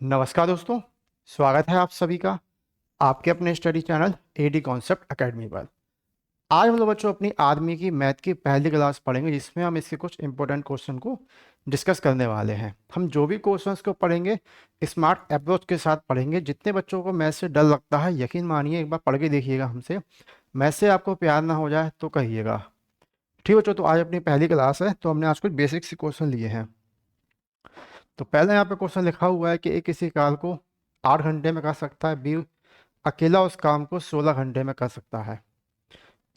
नमस्कार दोस्तों, स्वागत है आप सभी का आपके अपने study channel AD Concept Academy पर। आज हम लोग बच्चों अपनी आदमी की मैथ की पहली क्लास पढ़ेंगे, जिसमें हम इसके कुछ इंपॉर्टेंट क्वेश्चन को डिस्कस करने वाले हैं। हम जो भी क्वेश्चंस को पढ़ेंगे स्मार्ट अप्रोच के साथ पढ़ेंगे। जितने बच्चों को मैथ से डर लगता है, यकीन मानिए एक बार पढ़ के देखिएगा हमसे। मैथ से आपको प्यार ना हो जाए तो कहिएगा। ठीक बच्चों, तो आज अपनी पहली क्लास है, तो हमने आज कुछ बेसिक से क्वेश्चन लिए हैं। तो पहले यहाँ पे क्वेश्चन लिखा हुआ है कि ए किसी कार को 8 घंटे में कर सकता है, बी अकेला उस काम को 16 घंटे में कर सकता है।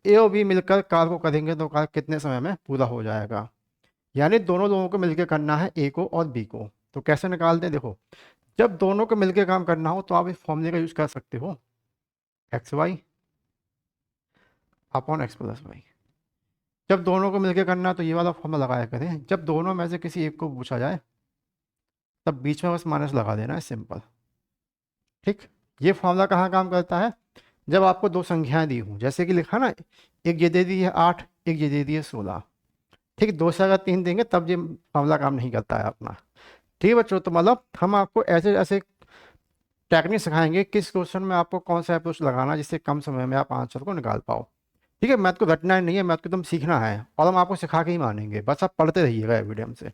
ए और बी मिलकर कार को करेंगे तो कार कितने समय में पूरा हो जाएगा। यानी दोनों लोगों को मिलकर करना है, ए को और बी को। तो कैसे निकालते हैं, देखो। जब दोनों को मिलकर काम करना हो तो आप इस फॉर्मूले का यूज कर सकते हो, x y upon x plus y. जब दोनों को मिलकर करना है तो ये वाला फॉर्मूला लगाया करें। जब दोनों में से किसी एक को पूछा जाए तब बीच में बस माइनस लगा देना है, सिंपल। ठीक। ये फॉर्मूला कहाँ काम करता है, जब आपको दो संख्याएं दी हों, जैसे कि लिखा ना, एक ये दे दी है 8, एक ये दे दी है 16। ठीक, दो से अगर 3 देंगे तब ये मामला काम नहीं करता है अपना। ठीक है बच्चों, तो मतलब हम आपको ऐसे ऐसे टेक्निक सिखाएंगे किस क्वेश्चन में आपको कौन सा अप्रोच लगाना है, जिससे कम समय में आप आंसर को निकाल पाओ। ठीक है, मैथ को रटना ही नहीं है, मैथ को एकदम सीखना है, और हम आपको सिखा के ही मानेंगे। बस आप पढ़ते रहिएगा एविडेंस से।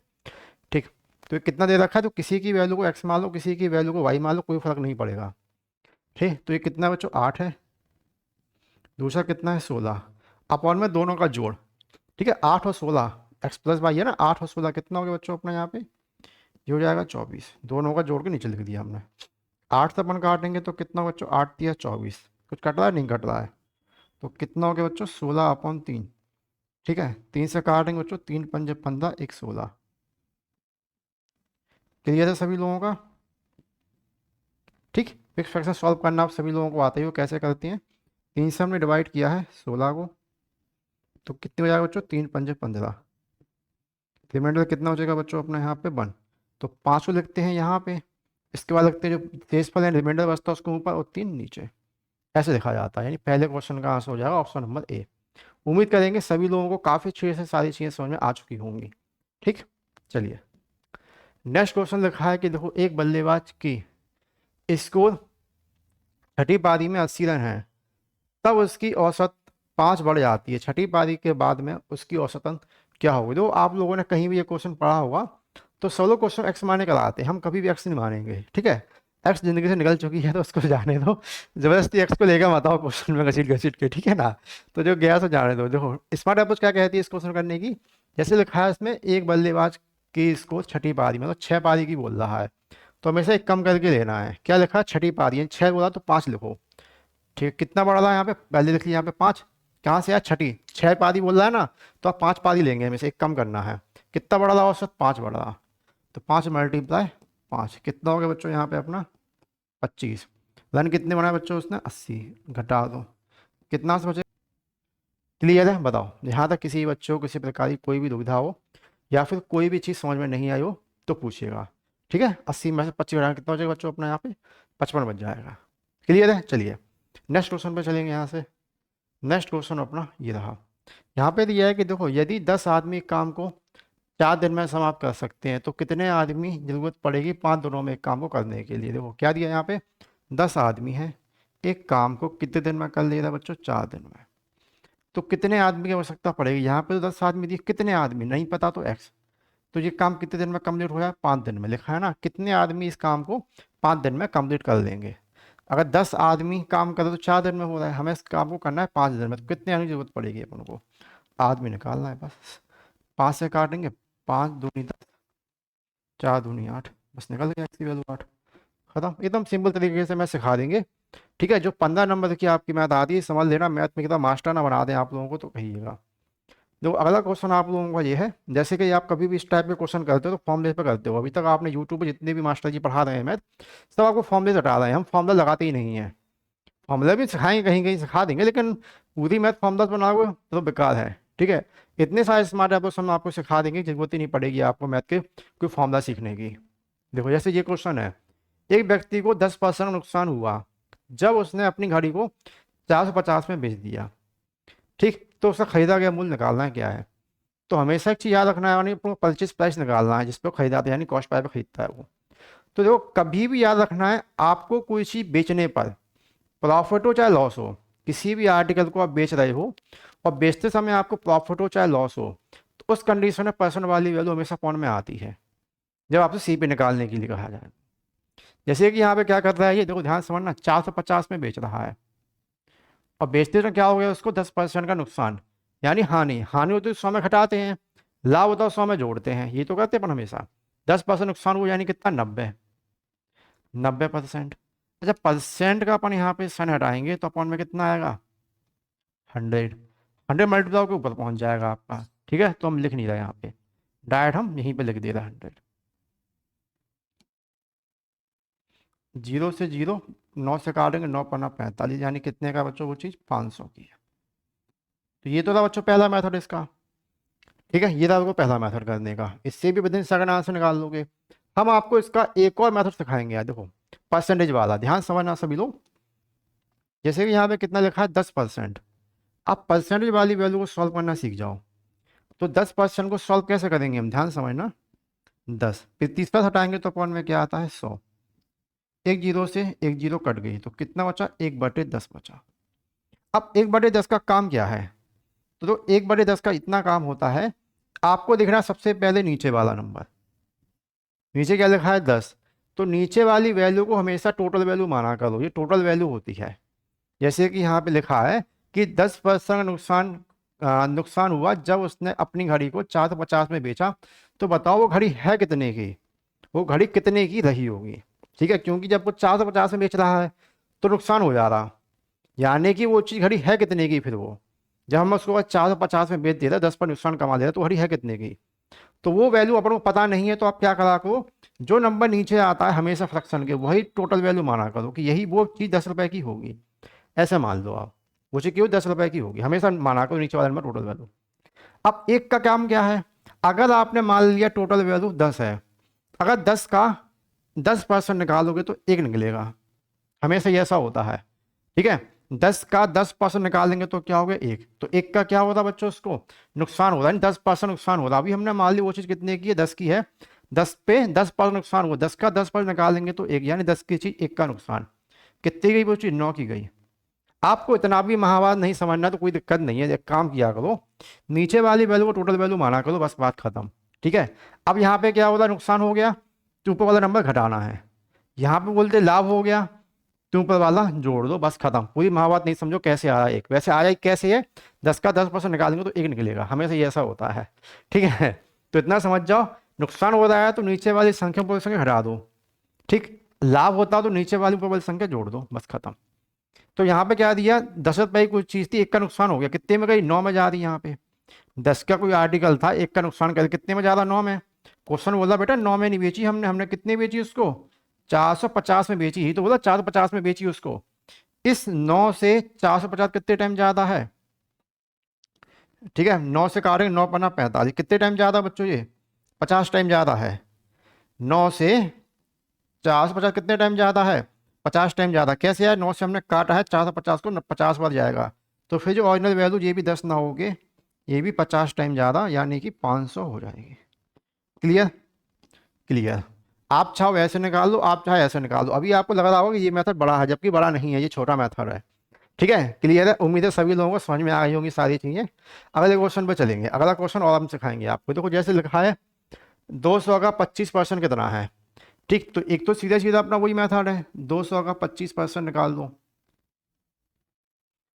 ठीक। तो ये कितना दे रखा है, तो किसी की वैल्यू को एक्स मान लो, किसी की वैल्यू को वाई मान लो, कोई फर्क नहीं पड़ेगा। ठीक, तो ये कितना है बच्चों, 8 है। दूसरा कितना है, 16। अपॉन में दोनों का जोड़। ठीक है, 8 और 16, एक्स प्लस वाई है ना, 8 और 16 कितना हो गया बच्चों अपना यहाँ पे, ये हो जाएगा 24। दोनों का जोड़ के नीचे लिख दिया हमने। 8 से अपन काटेंगे तो कितना हो बच्चों, 8 या 24, कुछ कट रहा है, नहीं कट रहा है। तो कितना हो गया बच्चों, 16/3। ठीक है, 3 से काटेंगे बच्चों, 3×5 = 15, 1 16। क्लियर है सभी लोगों का। ठीक। फिक्स फ्रैक्शन सॉल्व करना आप सभी लोगों को आता ही हो, कैसे करते हैं। 3 से हमने डिवाइड किया है 16 को, तो कितने हो जाएगा बच्चों, 3×5 = 15। रिमाइंडर कितना हो जाएगा बच्चों अपना यहाँ पे 1। तो 5 को लिखते हैं यहाँ पे, इसके बाद लिखते हैं जो शेषफल है, रिमाइंडर बचता है उसको ऊपर और 3 नीचे। ऐसे लिखा जाता है, यानी पहले क्वेश्चन का आंसर हो जाएगा ऑप्शन नंबर ए। उम्मीद करेंगे सभी लोगों को काफ़ी अच्छे से सारी चीज़ें समझ में आ चुकी होंगी। ठीक। चलिए, नेक्स्ट क्वेश्चन लिखा है कि देखो, एक बल्लेबाज की स्कोर छठी पारी में 80 रन है, तब उसकी औसत 5 बढ़ जाती है। छठी पारी के बाद में उसकी औसतन क्या होगी। तो आप लोगों ने कहीं भी ये क्वेश्चन पढ़ा होगा, तो सब लोग क्वेश्चन एक्स माने कराते हैं, हम कभी भी एक्स नहीं मानेंगे। ठीक है, एक्स जिंदगी से निकल चुकी है तो उसको जाने दो। जबरदस्ती एक्स को लेकर मत आओ क्वेश्चन में घसीट घसीट के, ठीक है ना। तो जो गया सो जाने दो। देखो स्मार्ट अप्रोच क्या कहती है इस क्वेश्चन करने की, जैसे लिखा है इसमें, एक बल्लेबाज की स्कोर छठी पारी मतलब 6 पारी की बोल रहा है, तो हमेशा एक कम करके लेना है। क्या लिखा है, छठी पारी है, 6 बोला तो 5 लिखो। ठीक है, कितना बढ़ रहा है यहाँ पे, पहले लिख लिया यहाँ पे 5। कहाँ से आया, छठी, 6 पारी बोल रहा है ना, तो आप 5 पारी लेंगे, हमें से एक कम करना है। कितना बढ़ रहा है औसत, 5 बढ़ रहा। तो 5 × 5 कितना हो गया बच्चों यहाँ पे अपना, 25। रन कितने बनाए बच्चों उसने, 80। घटा दो, कितना से बचे। क्लियर है, बताओ। यहाँ तक किसी बच्चों को किसी प्रकार की कोई भी दुविधा हो या फिर कोई भी चीज़ समझ में नहीं आई हो तो पूछिएगा। ठीक है, 80 में से 25 घटाना कितना हो जाएगा बच्चों अपना यहाँ पे, 55 बच जाएगा। क्लियर है। चलिए नेक्स्ट क्वेश्चन पे चलेंगे यहाँ से। नेक्स्ट क्वेश्चन अपना ये रहा। यहाँ पे दिया है कि देखो, यदि 10 आदमी काम को 4 दिन में समाप्त कर सकते हैं तो कितने आदमी जरूरत पड़ेगी 5 दिनों में एक काम को करने के लिए। देखो क्या दिया है यहाँ पे, 10 आदमी हैं, एक काम को कितने दिन में कर लेगा बच्चों, 4 दिन में। तो कितने आदमी की आवश्यकता पड़ेगी, यहाँ पे तो 10 आदमी दिए, कितने आदमी नहीं पता तो एक्स। तो ये काम कितने दिन में कंप्लीट हो जाए, 5 दिन में लिखा है ना, कितने आदमी इस काम को 5 दिन में कंप्लीट कर लेंगे। अगर 10 आदमी काम करे तो 4 दिन में हो रहा है, हमें इस काम को करना है 5 दिन में, तो कितने आदमी की जरूरत पड़ेगी अपन को, आदमी निकालना है बस। 5 से काटेंगे, 5 दूनी 10, 4 दूनी 8, बस निकल गया इसकी वैल्यू 8। खत्म, एकदम सिंपल तरीके से मैं सिखा देंगे। ठीक है, जो 15 नंबर की आपकी मैथ आती है समझ लेना, मैथ में कितना मास्टर ना बना दें आप लोगों को तो कहिएगा। जो अगला क्वेश्चन आप लोगों का ये है, जैसे कि आप कभी भी इस टाइप के क्वेश्चन करते हो तो फॉर्मूले पे करते हो। अभी तक आपने यूट्यूब पे जितने भी मास्टर जी पढ़ा रहे हैं मैथ, सब आपको फॉर्मूले हटा रहे हैं, हम फॉर्मूला लगाते ही नहीं हैं। फॉर्मूला भी सिखाएंगे, कहीं कहीं सिखा देंगे, लेकिन पूरी मैथ फॉर्मूला बनाओगे तो बेकार है। ठीक है, इतने सारे स्मार्ट एप्रोच हम आपको सिखा देंगे, जरूरत ही नहीं पड़ेगी आपको मैथ के कोई फॉर्मूला सीखने की। देखो जैसे ये क्वेश्चन है, एक व्यक्ति को 10% नुकसान हुआ जब उसने अपनी घड़ी को 450 में बेच दिया। ठीक, तो उसका खरीदा गया मूल्य निकालना है क्या है। तो हमेशा एक चीज़ याद रखना है, यानी परचेज प्राइस निकालना है जिस पर खरीदाता यानी कॉस्ट प्राइस पर खरीदता है वो। तो देखो कभी भी याद रखना है, आपको कोई चीज़ बेचने पर प्रॉफिट हो चाहे लॉस हो, किसी भी आर्टिकल को आप बेच रहे हो और बेचते समय आपको प्रॉफिट हो चाहे लॉस हो, तो उस कंडीशन में परसेंट वाली वैल्यू हमेशा पॉइंट में आती है जब आपसे सी पे निकालने के लिए कहा जाए। जैसे कि यहाँ पे क्या कर रहा है ये, देखो ध्यान से समझना, 450 में बेच रहा है और बेचते समय क्या हो गया उसको 10% का नुकसान, यानी हानि। हानि होती है 100 में घटाते हैं, लाभ होता है 100 में जोड़ते हैं, ये तो करते हैं अपन हमेशा। 10% नुकसान हुआ यानी कितना, 90%। अच्छा परसेंट का अपन यहाँ पे सन हटाएंगे तो अपन में कितना आएगा, 100। 100 मल्टीप्लाई के ऊपर पहुंच जाएगा आपका। ठीक है, तो हम लिख नहीं रहे यहाँ पे, डायरेक्ट हम यहीं पे लिख दे रहे हैं 100। 0 से 0, 9 से काटेंगे, 9 पन्ना 45, यानी कितने का बच्चों वो चीज़, 500 की है। तो ये तो था बच्चों पहला मेथड इसका। ठीक है, ये था आपको पहला मेथड करने का, इससे भी विदिन सेकंड आंसर निकाल लोगे। हम आपको इसका एक और मेथड सिखाएंगे यार, देखो परसेंटेज वाला, ध्यान समझना सभी लोग। जैसे कि यहाँ पे कितना लिखा है, 10%। आप परसेंटेज वाली वैल्यू को सॉल्व करना सीख जाओ। तो 10% को सॉल्व कैसे करेंगे हम, ध्यान समझना। 10 फिर तीसरा हटाएंगे तो अपॉइंट में क्या आता है, 100। एक जीरो से एक जीरो कट गई तो कितना बचा, 1/10 बचा। अब 1/10 का काम क्या है, तो 1/10 का इतना काम होता है, आपको दिख रहा है सबसे पहले नीचे वाला नंबर, नीचे क्या लिखा है 10, तो नीचे वाली वैल्यू को हमेशा टोटल वैल्यू माना करो, ये टोटल वैल्यू होती है। जैसे कि यहाँ पे लिखा है कि 10% नुकसान हुआ जब उसने अपनी घड़ी को 450 में बेचा, तो बताओ वो घड़ी है कितने की, वो घड़ी कितने की रही होगी। ठीक है, क्योंकि जब वो 450 में बेच रहा है तो नुकसान हो जा रहा, यानी कि वो चीज़ घड़ी है कितने की, फिर वो जब हम उसको 450 में बेच देता 10 पर नुकसान कमा लेता तो घड़ी है कितने की, तो वो वैल्यू अपन को पता नहीं है। तो आप क्या करा करो, जो नंबर नीचे आता है हमेशा फ्रैक्शन के, वही टोटल वैल्यू माना करो कि यही वो चीज़ 10 रुपए की होगी, ऐसे मान लो आप। वो चीज़ क्यों 10 रुपए की होगी, हमेशा माना करो नीचे वाले नंबर टोटल वैल्यू। अब एक का काम क्या है, अगर आपने मान लिया टोटल वैल्यू 10 है, अगर 10 का 10% निकालोगे तो 1 निकलेगा, हमेशा ये ऐसा होता है। ठीक है, 10 का 10% निकालेंगे तो क्या हो गया, 1। तो 1 का क्या होता है बच्चों, उसको नुकसान होता है, 10% नुकसान होता है। अभी हमने मान ली वो चीज़ कितने की है, 10 की है, 10 पे 10% नुकसान हुआ, 10 का 10% निकालेंगे तो 1, यानी 10 की चीज़ 1 का नुकसान। कितनी गई वो चीज़, 9 की गई। आपको इतना भी महाभारत नहीं समझना तो कोई दिक्कत नहीं है, एक काम किया करो, नीचे वाली वैल्यू को टोटल वैल्यू माना करो, बस बात खत्म। ठीक है, अब यहाँ पे क्या होता है, नुकसान हो गया तो ऊपर वाला नंबर घटाना है, यहाँ पे बोलते लाभ हो गया तो ऊपर वाला जोड़ दो, बस खत्म। पूरी महाभारत नहीं समझो कैसे आया एक, वैसे आया कैसे है, 10 का 10% निकालेंगे तो 1 निकलेगा, हमेशा ये ऐसा होता है। ठीक है, तो इतना समझ जाओ, नुकसान हो रहा है तो नीचे वाली संख्या ऊपर वाली संख्या घटा दो। ठीक, लाभ होता तो नीचे वाली ऊपर वाली संख्या जोड़ दो, बस खत्म। तो यहाँ पे क्या दिया, 10 रुपए की कुछ चीज़ थी, 1 का नुकसान हो गया, कितने में गई, 9 में जा रही। यहाँ पे 10 का कोई आर्टिकल था, 1 का नुकसान कर कितने में जा रहा, 9 में। क्वेश्चन बोला बेटा 9 में नहीं बेची हमने, हमने कितने बेची उसको, 450 में बेची ही, तो बोला 450 में बेची उसको। इस 9 से 450 कितने टाइम ज़्यादा है, ठीक है, 9 से काटेंगे, 9 पन्ना 45, कितने टाइम ज़्यादा बच्चों, ये 50 टाइम ज़्यादा है। 9 से 450 कितने टाइम ज़्यादा है, 50 टाइम ज़्यादा। कैसे है, 9 से हमने काटा है 450 को, 50 बार जाएगा, तो फिर जो ऑरिजिनल वैल्यू ये भी 10 ना होगे, ये भी 50 टाइम ज़्यादा, यानी कि 500 हो जाएगी। Clear, clear. आप चाहो ऐसे निकाल लो, आप चाहे ऐसे निकाल लो। अभी आपको लग रहा होगा कि ये मेथड बड़ा है, जबकि बड़ा नहीं है, ये छोटा मेथड है। ठीक है, क्लियर है, उम्मीद है सभी लोगों को समझ में आ गई होंगी सारी चीज़ें। अगले क्वेश्चन पे चलेंगे, अगला क्वेश्चन और हम सिखाएंगे आपको। देखो जैसे लिखा है 200 का 25% कितना है। ठीक, तो एक तो सीधा सीधा अपना वही मेथड है, 200 का 25% निकाल दो।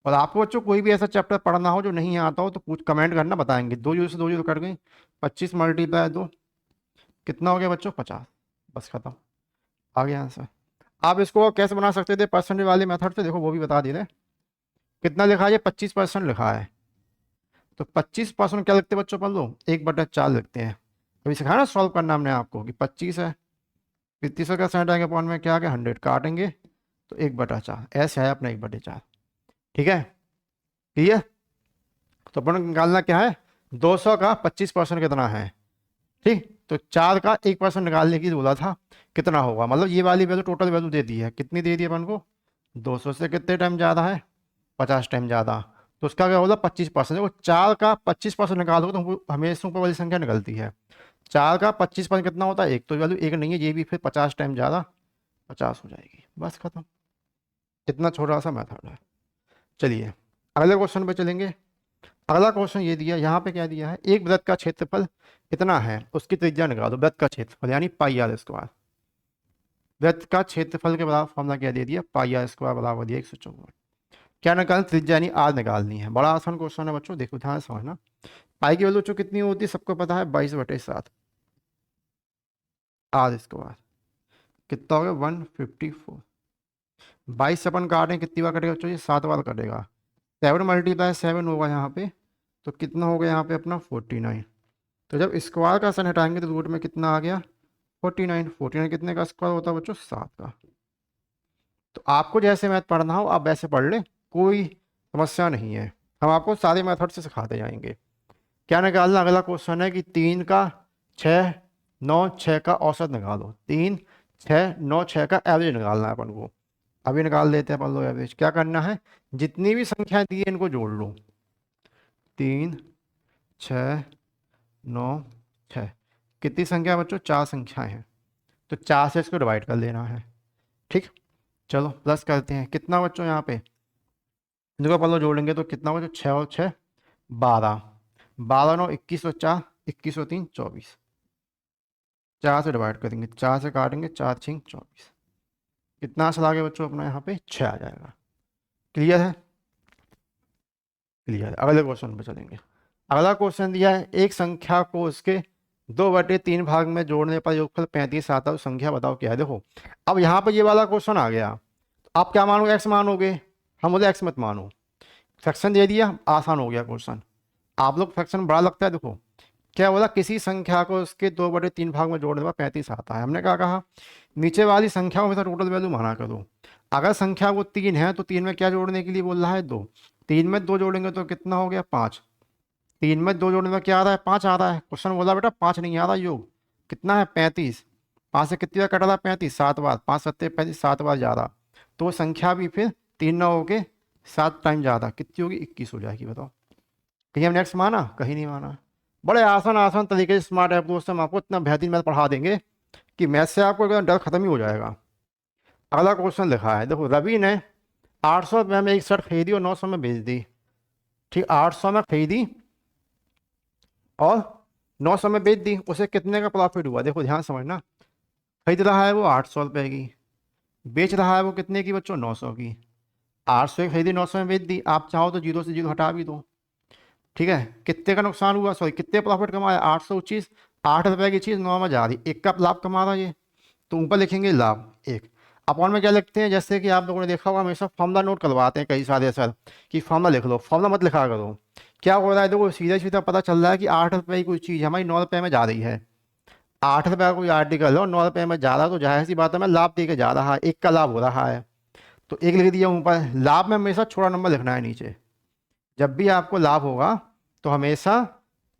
और आपको बच्चों कोई भी ऐसा चैप्टर पढ़ना हो जो नहीं आता हो तो पूछ कमेंट करना, बताएंगे। 2 जीरो से 2 जीरो कट गई, 25 मल्टीप्लाई 2 कितना हो गया बच्चों, 50, बस खत्म, आ गया आंसर। आप इसको कैसे बना सकते थे परसेंटेज वाले मेथड से, देखो वो भी बता दे रहे। कितना लिखा है, 25% लिखा है, तो 25% क्या लिखते हैं बच्चों, पढ़ लो, 1/4 लिखते हैं। अभी सिखाया ना सॉल्व करना हमने आपको कि 25 है, फिर तीसरा का सेंट आएंगे पॉइंट में क्या आ गया, 100 काटेंगे तो 1/4, ऐसे है अपना 1/4। ठीक है, क्लियर। तो अपन निकालना क्या है, 200 का 25% कितना है। ठीक, तो 4 का 1% निकालने की बोला था, कितना होगा, मतलब ये वाली वैल्यू टोटल वैल्यू दे दी है, कितनी दे दी अपन को, 200 से कितने टाइम ज़्यादा है, 50 टाइम ज़्यादा। तो उसका क्या होगा 25%, वो 4 का 25% निकालोगे तो हमेशा ऊपर वाली संख्या निकलती है। 4 का 25% कितना होता है 1, तो वैल्यू 1 नहीं है, ये भी फिर 50 टाइम ज़्यादा 50 हो जाएगी, बस खत्म। इतना छोटा सा मेथड है। चलिए अगले क्वेश्चन पे चलेंगे। अगला क्वेश्चन ये दिया, यहाँ पे क्या दिया है, एक वृत्त का क्षेत्रफल इतना है, उसकी त्रिज्या निकालो। वृत्त का क्षेत्रफल यानी पाई आर स्क्वायर। वृत्त का क्षेत्रफल के बराबर फॉर्मूला क्या दे दिया, पाई आर स्क्वायर बराबर दिया 154। क्या निकालना, त्रिज्या यानी आर निकालनी है। बड़ा आसान क्वेश्चन है बच्चों, देखो ध्यान से समझना। पाई की वैल्यू कितनी होती है सबको पता है, 22/7 आर स्क्वायर कितना हो गया 154। 22 से अपन काटें कितनी बार कटेगा बच्चों, ये 7 बार कटेगा। 7 मल्टीप्लाई 7 होगा यहाँ पे, तो कितना हो गया यहाँ पे अपना 49। तो जब स्क्वायर का सन हटाएंगे तो रूट में कितना आ गया 49। 49 कितने का स्क्वायर होता है बच्चों, 7 का। तो आपको जैसे मैथ पढ़ना हो आप वैसे पढ़ लें, कोई समस्या नहीं है, हम आपको सारे मेथड से सिखाते जाएंगे। क्या निकालना, अगला क्वेश्चन है कि 3 का 6 9 6 का औसत निकालो। 3 6 9 6 का एवरेज निकालना है अपन को। अभी निकाल देते हैं अपन लोग एवरेज। क्या करना है, जितनी भी संख्याएं दी है इनको जोड़ लो। 3 6 9 6, कितनी संख्या है बच्चों, 4 संख्याएं हैं, तो 4 से इसको डिवाइड कर लेना है। ठीक, चलो प्लस करते हैं। कितना बच्चों यहाँ पे इनको अपन लोग जोड़ेंगे तो कितना बच्चों, 6 और 6 12, 12 9 21 और 4 21 और 3 24। 4 से डिवाइड करेंगे, 4 से काटेंगे, 4 6 24। कितना चला गया बच्चों अपना यहाँ पे 6 आ जाएगा। क्लियर है, क्लियर है। अगले क्वेश्चन पे चलेंगे। अगला क्वेश्चन दिया है, एक संख्या को उसके 2/3 भाग में जोड़ने पर योगफल 35 आता है, तो संख्या बताओ क्या है। देखो अब यहाँ पे ये वाला क्वेश्चन आ गया, तो आप क्या मानोगे, एक्स मानोगे। हम बोले एक्स मत मानो, फ्रैक्शन दे दिया, आसान हो गया क्वेश्चन। आप लोग फ्रैक्शन बड़ा लगता है। देखो क्या बोला, किसी संख्या को उसके 2/3 भाग में जोड़ने पर 35 आता है। हमने क्या कहा, नीचे वाली संख्या में टोटल वैल्यू माना करो। अगर संख्या वो 3 है तो 3 में क्या जोड़ने के लिए बोल रहा है 2, 3 में 2 जोड़ेंगे तो कितना हो गया 5। 3 में 2 जोड़ने में क्या आ रहा है 5 आ रहा है। क्वेश्चन बोला बेटा 5 नहीं आ रहा, योग कितना है 35। 5 से कितनी बार कटा था 35, 7 बार। 5 7 35, 7 बार ज़्यादा, तो संख्या भी फिर 3 ना होके 7 टाइम ज़्यादा कितनी होगी 21 हो जाएगी। बताओ कहीं हम नेक्स्ट माना, कहीं नहीं माना। बड़े आसान आसान तरीके से स्मार्ट ऐप दोस्तों हम आपको इतना बेहतरीन मैथ पढ़ा देंगे कि मैथ से आपको एकदम डर खत्म ही हो जाएगा। अगला क्वेश्चन लिखा है, देखो रवि ने 800 रुपये में एक शर्ट खरीदी और 900 में बेच दी। ठीक, 800 में खरीदी और 900 में बेच दी, उसे कितने का प्रॉफिट हुआ। देखो ध्यान समझना, खरीद रहा है वो 800 रुपये की, बेच रहा है वो कितने की बच्चों 900 की। 800 की खरीदी 900 में बेच दी, आप चाहो तो 0 से 0 हटा भी दो। ठीक है, कितने का नुकसान हुआ, सॉरी कितने प्रॉफिट कमाया 825। 8 रुपये की चीज़ 9 में जा रही, एक का लाभ कमा रहा ये, तो ऊपर लिखेंगे लाभ एक। अपॉन में क्या लिखते हैं, जैसे कि आप लोगों ने देखा होगा हमेशा फॉर्मूला नोट करवाते हैं कई सारे सर कि फॉर्मूला लिख लो, फॉर्मूला मत लिखा करो। क्या हो रहा है देखो, सीधा सीधा पता चल रहा है कि 8 रुपये की कोई चीज़ हमारी 9 रुपये में जा रही है। 8 रुपये का कोई आर्टिकल है और 9 रुपये में जा रहा है, तो जाहिर सी बात है मैं लाभ दे के जा रहा है, एक का लाभ हो रहा है, तो एक लिख दिया ऊपर। लाभ में हमेशा छोटा नंबर लिखना है नीचे, जब भी आपको लाभ होगा तो हमेशा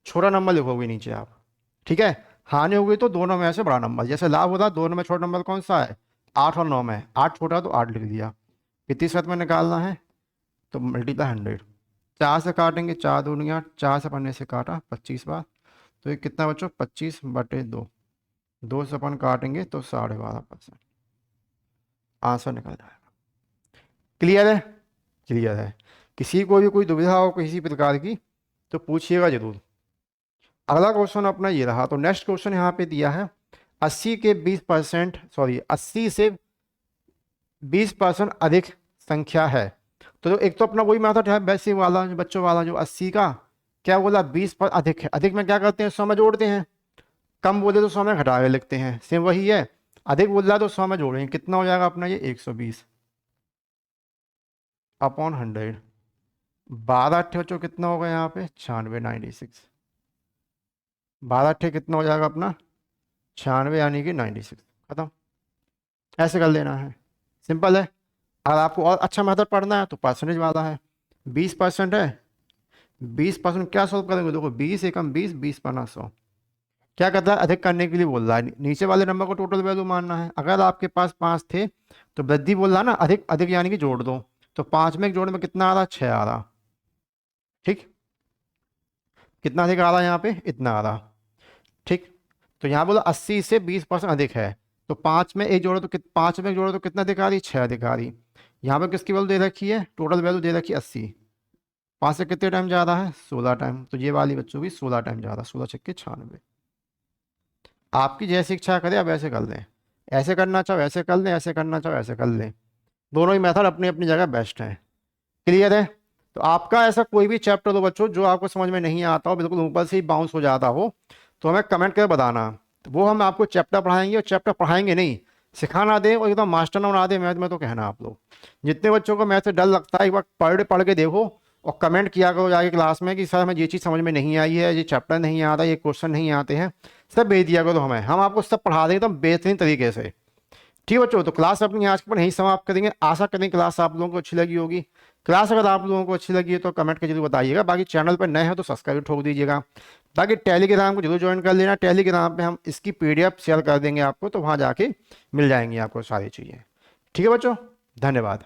छोटा नंबर लिखोगे नीचे आप। ठीक है, हानि होगी तो दोनों में से बड़ा नंबर, जैसे लाभ होता है दोनों में छोटा नंबर कौन सा है 8 और 9 में, 8 छोटा तो 8 लिख दिया। कितनी शर्त में निकालना है, तो मल्टीप्लाई 100। 4 से काटेंगे, 4 दूनी 8, 4 से पन्ने से काटा 25 बार, तो ये कितना बच्चों 25/2। 2 से अपन काटेंगे तो 12.5%, आंसर निकल जाएगा। क्लियर है, क्लियर है। किसी को भी कोई दुविधा हो किसी प्रकार की तो पूछिएगा जरूर। अगला क्वेश्चन अपना ये रहा, तो नेक्स्ट क्वेश्चन यहाँ पे दिया है 80 के 20%, सॉरी 80 से 20% अधिक संख्या है। तो एक तो अपना वही मेथड है बेसिक वाला बच्चों वाला, जो 80 का क्या बोला 20 पर अधिक है। अधिक में क्या करते हैं 100 में जोड़ते हैं, कम बोले तो 100 में घटा के लिखते हैं, सेम वही है। अधिक बोल रहा है तो 100 में जोड़ेंगे, कितना हो जाएगा अपना ये 120 अपॉन 100। 12 अट्ठे बच्चों कितना होगा यहाँ पे 96, 96। 12 अट्ठे कितना हो जाएगा अपना 96 यानी कि 96, खत्म। ऐसे कर लेना है, सिंपल है। अगर आपको और अच्छा मेथड पढ़ना है तो परसेंटेज वाला है। 20% है, 20% क्या सॉल्व करेंगे, देखो 20 एकम 20, 20 × 100 क्या करता है अधिक करने के लिए बोल रहा है, नीचे वाले नंबर को टोटल वैल्यू मानना है। अगर आपके पास 5 थे तो वृद्धि बोल रहा है ना, अधिक अधिक यानी कि जोड़ दो, तो 5 में एक जोड़ने में कितना आ रहा 6 आ रहा। ठीक, कितना अधिक आ रहा है यहाँ पे इतना आ रहा। ठीक, तो यहाँ बोला 80 से 20% अधिक है, तो 5 में एक जोड़ो तो 5 में एक जोड़ो तो कितना दिखा रही, 6 दिखा रही। यहाँ पे किसकी वैल्यू दे रखी है, टोटल वैल्यू दे रखी है 80, 5 से कितने टाइम ज़्यादा है, 16 टाइम, तो ये वाली बच्चों भी 16 टाइम ज़्यादा, 16 छक्के 96। आपकी जैसी इच्छा करे आप ऐसे कर लें, ऐसे करना चाहो ऐसे कर लें, ऐसे करना चाहो ऐसे कर लें, दोनों ही मेथड अपनी अपनी जगह बेस्ट है। क्लियर है? तो आपका ऐसा कोई भी चैप्टर हो बच्चों जो आपको समझ में नहीं आता हो, बिल्कुल ऊपर से ही बाउंस हो जाता हो, तो हमें कमेंट करके बताना। तो वो हम आपको चैप्टर पढ़ाएंगे, और चैप्टर पढ़ाएंगे नहीं, सिखाना दें और एकदम मास्टर ना बना दे मैथ में, तो कहना आप लोग जितने बच्चों को मैथ से डर लगता है एक बार पर डे पढ़ के देखो और कमेंट किया करो जाके क्लास में कि सर हमें ये चीज़ समझ में नहीं आई है, ये चैप्टर नहीं आता, ये क्वेश्चन नहीं आते हैं, सब भेज दिया करो हमें, हम आपको सब पढ़ा देंगे एकदम बेहतरीन तरीके से। ठीक बच्चों, तो क्लास अपनी आज के ऊपर यहीं समाप्त करेंगे। आशा करें क्लास आप लोगों को अच्छी लगी होगी। क्लास अगर आप लोगों को अच्छी लगी है तो कमेंट कर जरूर बताइएगा। बाकी चैनल पर नए हैं तो सब्सक्राइब ठोक दीजिएगा। बाकी टेलीग्राम को जरूर ज्वाइन कर लेना, टेलीग्राम पे हम इसकी PDF शेयर कर देंगे आपको, तो वहाँ जाके मिल जाएंगी आपको सारी चीज़ें। ठीक है बच्चों, धन्यवाद।